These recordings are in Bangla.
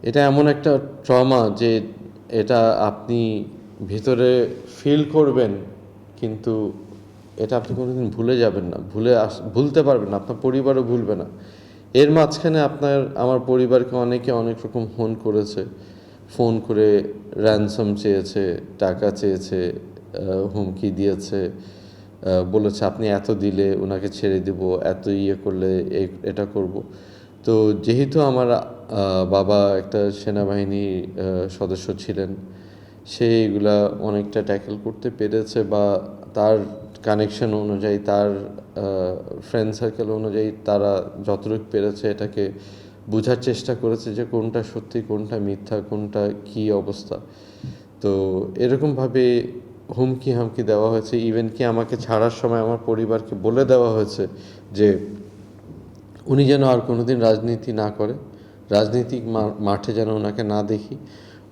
এটা এমন একটা ট্রমা যে এটা আপনি ভিতরে ফিল করবেন, কিন্তু এটা আপনি কোনোদিন ভুলে যাবেন না, ভুলতে পারবেন না, আপনার পরিবারও ভুলবে না। এর মাঝখানে আমার পরিবারকে অনেকে অনেক রকম ফোন করে র্যানসম চেয়েছে, টাকা চেয়েছে, হুমকি দিয়েছে, বলেছে আপনি এত দিলে ওনাকে ছেড়ে দিব, এত ইয়ে করলে এটা করব। তো যেহেতু আমার বাবা একটা সেনাবাহিনী সদস্য ছিলেন, সে এগুলা অনেকটা ট্যাকেল করতে পেরেছে, বা তার কানেকশন অনুযায়ী, তার ফ্রেন্ড সার্কেল অনুযায়ী তারা যতটুকু পেরেছে এটাকে বোঝার চেষ্টা করেছে যে কোনটা সত্যি, কোনটা মিথ্যা, কোনটা কী অবস্থা। তো এরকমভাবে হামকি দেওয়া হয়েছে। ইভেন কি আমাকে ছাড়ার সময় আমার পরিবারকে বলে দেওয়া হয়েছে যে উনি যেন আর কোনোদিন রাজনীতি না করে, রাজনীতিক মাঠে যেন ওনাকে না দেখি,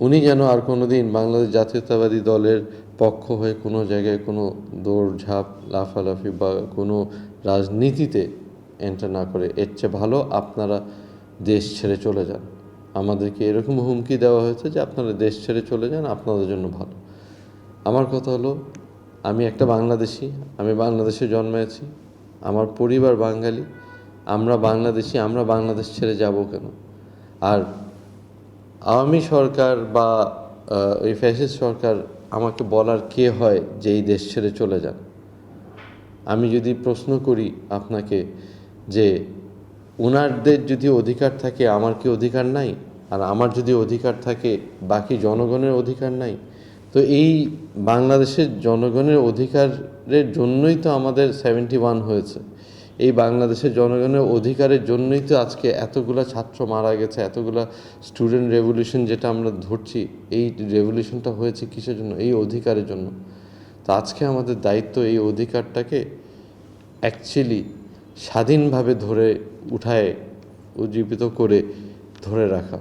উনি যেন আর কোনোদিন বাংলাদেশ জাতীয়তাবাদী দলের পক্ষ হয়ে কোনো জায়গায় কোনো দৌড়ঝাঁপ, লাফালাফি বা কোনো রাজনীতিতে এন্টার না করে। এর চেয়ে ভালো আপনারা দেশ ছেড়ে চলে যান। আমাদেরকে এরকম হুমকি দেওয়া হয়েছে যে আপনারা দেশ ছেড়ে চলে যান, আপনাদের জন্য ভালো। আমার কথা হলো, আমি একটা বাংলাদেশি, আমি বাংলাদেশে জন্মেছি, আমার পরিবার বাঙালি, আমরা বাংলাদেশি, আমরা বাংলাদেশ ছেড়ে যাব কেন? আর আওয়ামী সরকার বা ওই ফ্যাসিস্ট সরকার আমাকে বলার কে হয় যে এই দেশ ছেড়ে চলে যান? আমি যদি প্রশ্ন করি আপনাকে যে ওনাদের যদি অধিকার থাকে, আমার কি অধিকার নাই? আর আমার যদি অধিকার থাকে, বাকি জনগণের অধিকার নাই? তো এই বাংলাদেশের জনগণের অধিকারের জন্যই তো আমাদের 71 হয়েছে। এই বাংলাদেশের জনগণের অধিকারের জন্যই তো আজকে এতগুলা ছাত্র মারা গেছে, এতগুলা স্টুডেন্ট রেভলিউশন যেটা আমরা ধরছি, এই রেভলিউশনটা হয়েছে কিসের জন্য? এই অধিকারের জন্য। তো আজকে আমাদের দায়িত্ব এই অধিকারটাকে অ্যাকচুয়ালি স্বাধীনভাবে উঠায় উজ্জীবিত করে ধরে রাখা।